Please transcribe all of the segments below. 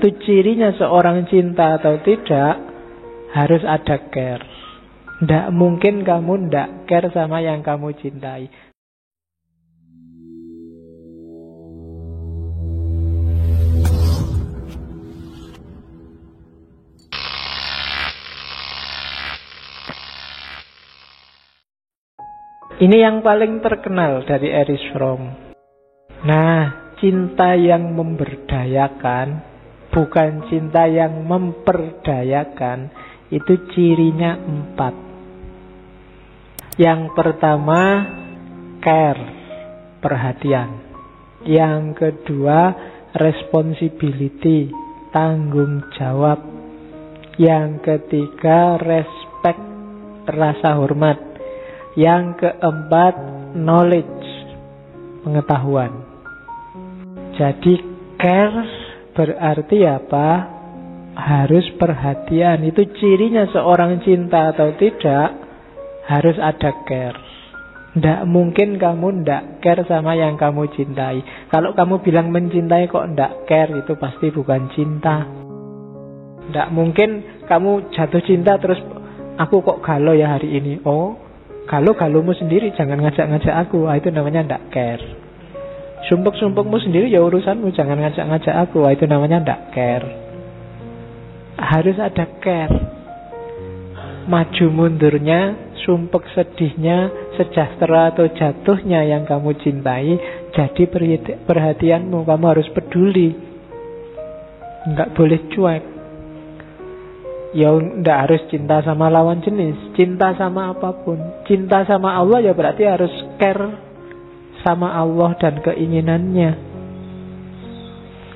itu cirinya seorang cinta atau tidak, harus ada care. Tidak mungkin kamu tidak care sama yang kamu cintai. Ini yang paling terkenal dari Erich Fromm. Nah, cinta yang memberdayakan, bukan cinta yang memperdayakan, itu cirinya 4. Yang pertama, care, perhatian. Yang kedua, responsibility, tanggung jawab. Yang ketiga, respect, rasa hormat. Yang keempat, knowledge, pengetahuan. Jadi care berarti apa? Harus perhatian. Itu cirinya seorang cinta atau tidak, harus ada care. Tidak mungkin kamu tidak care sama yang kamu cintai. Kalau kamu bilang mencintai kok tidak care, itu pasti bukan cinta. Tidak mungkin kamu jatuh cinta terus, aku kok galau ya hari ini. Oh, galumu sendiri, jangan ngajak-ngajak aku. Itu namanya ndak care. Sumpek-sumpekmu sendiri ya urusanmu, jangan ngajak-ngajak aku. Itu namanya ndak care. Harus ada care. Maju mundurnya, sumpek sedihnya, sejahtera atau jatuhnya yang kamu cintai, jadi perhatianmu. Kamu harus peduli. Nggak boleh cuek. Ya ndak harus cinta sama lawan jenis, cinta sama apapun. Cinta sama Allah ya berarti harus care sama Allah dan keinginannya.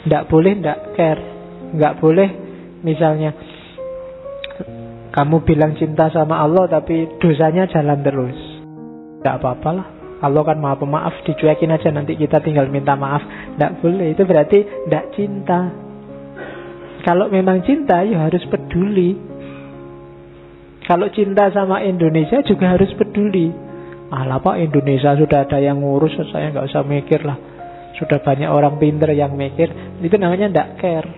Ndak boleh ndak care. Nggak boleh misalnya kamu bilang cinta sama Allah tapi dosanya jalan terus. Ndak apa-apalah, Allah kan maha pemaaf, dicuekin aja, nanti kita tinggal minta maaf. Ndak boleh, itu berarti ndak cinta. Kalau memang cinta, ya harus peduli. Kalau cinta sama Indonesia juga harus peduli. Alah Pak, Indonesia sudah ada yang ngurus, saya nggak usah mikir lah. Sudah banyak orang pinter yang mikir. Itu namanya ndak care.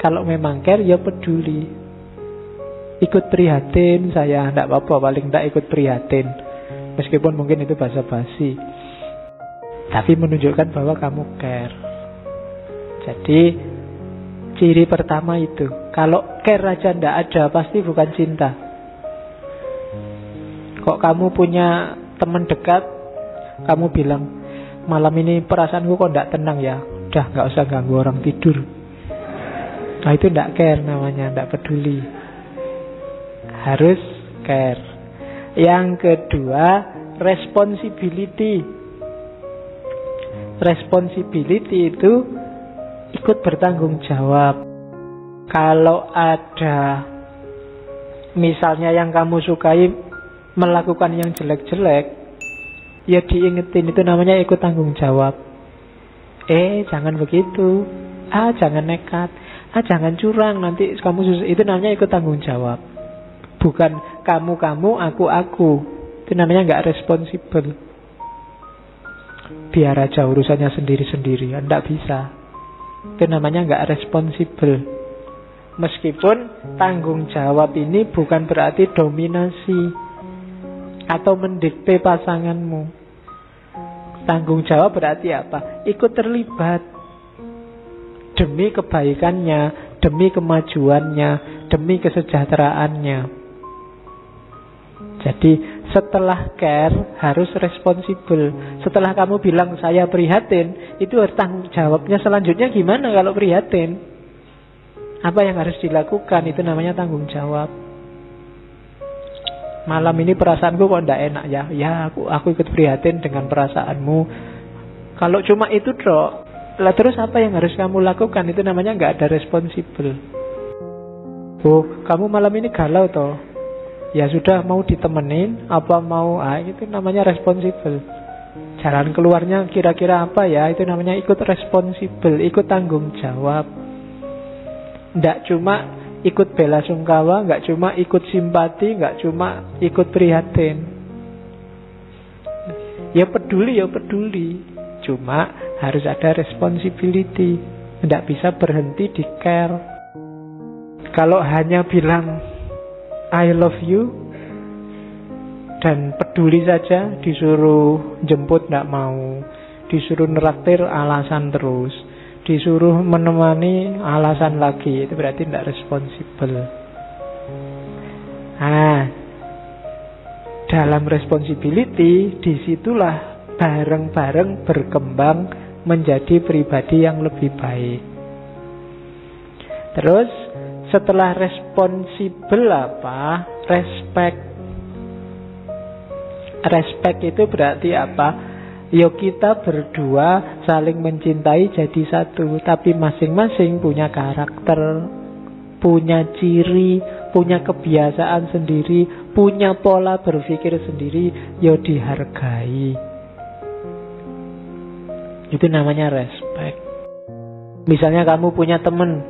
Kalau memang care, ya peduli. Ikut prihatin saya, ndak apa-apa, paling ndak ikut prihatin. Meskipun mungkin itu basa-basi, tapi menunjukkan bahwa kamu care. Jadi ciri pertama itu. Kalau care aja ndak ada, pasti bukan cinta. Kok kamu punya teman dekat, kamu bilang, malam ini perasaanku kok ndak tenang ya, udah nggak usah ganggu orang tidur. Nah itu ndak care namanya, ndak peduli. Harus care. Yang kedua, responsibility. Responsibility itu ikut bertanggung jawab. Kalau ada misalnya yang kamu sukai melakukan yang jelek-jelek, ya diingetin, itu namanya ikut tanggung jawab. Jangan begitu. Jangan nekat. Jangan curang, nanti kamu susah. Itu namanya ikut tanggung jawab. Bukan kamu, aku. Itu namanya nggak responsibel. Biar aja urusannya sendiri-sendiri, nggak bisa. Itu namanya nggak responsibel. Meskipun tanggung jawab ini bukan berarti dominasi atau mendikte pasanganmu. Tanggung jawab berarti apa? Ikut terlibat demi kebaikannya, demi kemajuannya, demi kesejahteraannya. Jadi setelah care harus responsibel. Setelah kamu bilang saya prihatin, itu harus tanggung jawabnya selanjutnya gimana kalau prihatin? Apa yang harus dilakukan? Itu namanya tanggung jawab. Malam ini perasaanku kok ndak enak ya. Ya aku ikut prihatin dengan perasaanmu. Kalau cuma itu dok, lah terus apa yang harus kamu lakukan? Itu namanya nggak ada responsibel. Oh kamu malam ini galau toh? Ya sudah, mau ditemenin apa mau, itu namanya responsibel. Jalan keluarnya kira-kira apa ya? Itu namanya ikut responsibel, ikut tanggung jawab. Nggak cuma ikut bela sungkawa, nggak cuma ikut simpati, nggak cuma ikut prihatin. Ya peduli, cuma harus ada responsibility. Tidak bisa berhenti di care. Kalau hanya bilang I love you dan peduli saja, disuruh jemput tidak mau, disuruh neraktir alasan terus, disuruh menemani alasan lagi, itu berarti tidak responsibel. Nah, dalam responsibility disitulah bareng-bareng berkembang menjadi pribadi yang lebih baik. Terus setelah responsibel apa? Respect. Respect itu berarti apa? Ya kita berdua saling mencintai jadi satu, tapi masing-masing punya karakter, punya ciri, punya kebiasaan sendiri, punya pola berpikir sendiri, ya dihargai. Itu namanya respect. Misalnya kamu punya teman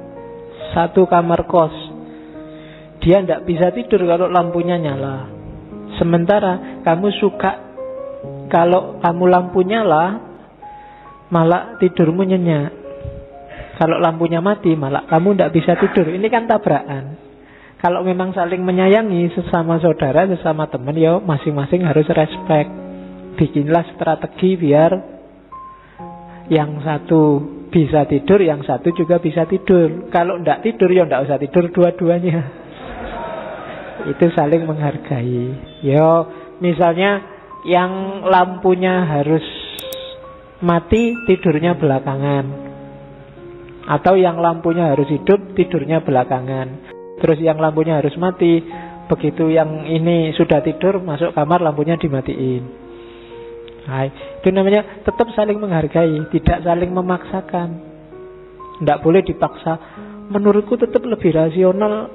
satu kamar kos, dia tidak bisa tidur kalau lampunya nyala. Sementara kamu suka kalau kamu lampu nyala, malah tidurmu nyenyak. Kalau lampunya mati, malah kamu tidak bisa tidur. Ini kan tabrakan. Kalau memang saling menyayangi sesama saudara, sesama teman, ya masing-masing harus respect. Bikinlah strategi biar yang satu bisa tidur, yang satu juga bisa tidur. Kalau tidak tidur, ya tidak usah tidur dua-duanya. Itu saling menghargai. Ya, misalnya yang lampunya harus mati, tidurnya belakangan. Atau yang lampunya harus hidup, tidurnya belakangan. Terus yang lampunya harus mati, begitu yang ini sudah tidur, masuk kamar lampunya dimatiin. Nah, itu namanya tetap saling menghargai, tidak saling memaksakan. Tidak boleh dipaksa. Menurutku tetap lebih rasional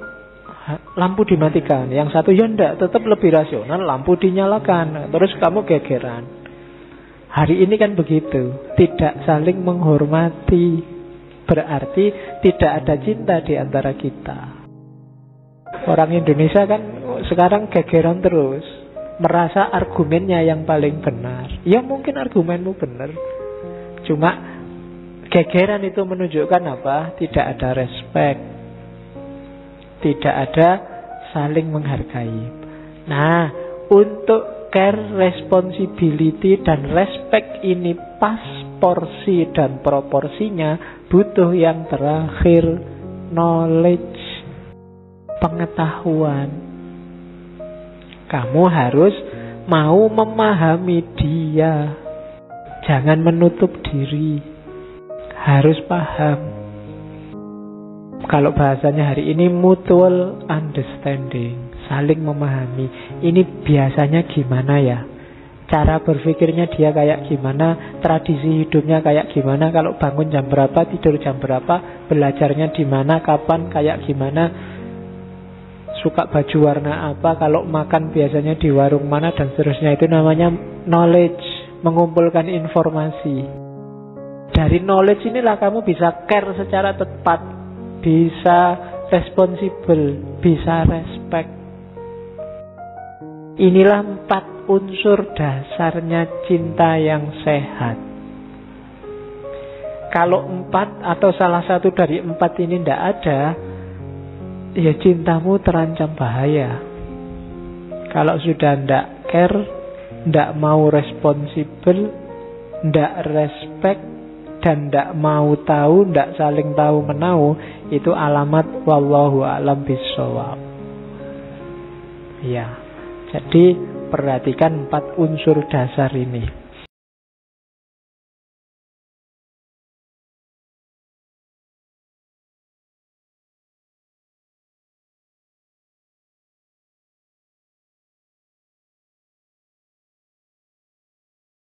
lampu dimatikan. Yang satu ya enggak, tetap lebih rasional lampu dinyalakan. Terus kamu gegeran. Hari ini kan begitu, tidak saling menghormati. Berarti tidak ada cinta di antara kita. Orang Indonesia kan sekarang gegeran terus, merasa argumennya yang paling benar. Ya mungkin argumenmu benar, cuma gegeran itu menunjukkan apa? Tidak ada respect, tidak ada saling menghargai. Nah, untuk care, responsibility, dan respect ini pas porsi dan proporsinya, butuh yang terakhir, knowledge, pengetahuan. Kamu harus mau memahami dia. Jangan menutup diri. Harus paham. Kalau bahasanya hari ini mutual understanding, saling memahami. Ini biasanya gimana ya? Cara berpikirnya dia kayak gimana? Tradisi hidupnya kayak gimana? Kalau bangun jam berapa, tidur jam berapa? Belajarnya di mana, kapan, kayak gimana? Suka baju warna apa, kalau makan biasanya di warung mana, dan seterusnya. Itu namanya knowledge, mengumpulkan informasi. Dari knowledge inilah kamu bisa care secara tepat, bisa responsible, bisa respect. Inilah 4 unsur dasarnya cinta yang sehat. Kalau 4 atau salah satu dari 4 ini tidak ada, ya cintamu terancam bahaya. Kalau sudah tidak care, tidak mau responsible, tidak respect, dan tidak mau tahu, tidak saling tahu menau, itu alamat wallahu a'lam bishawab. Ya, jadi perhatikan 4 unsur dasar ini.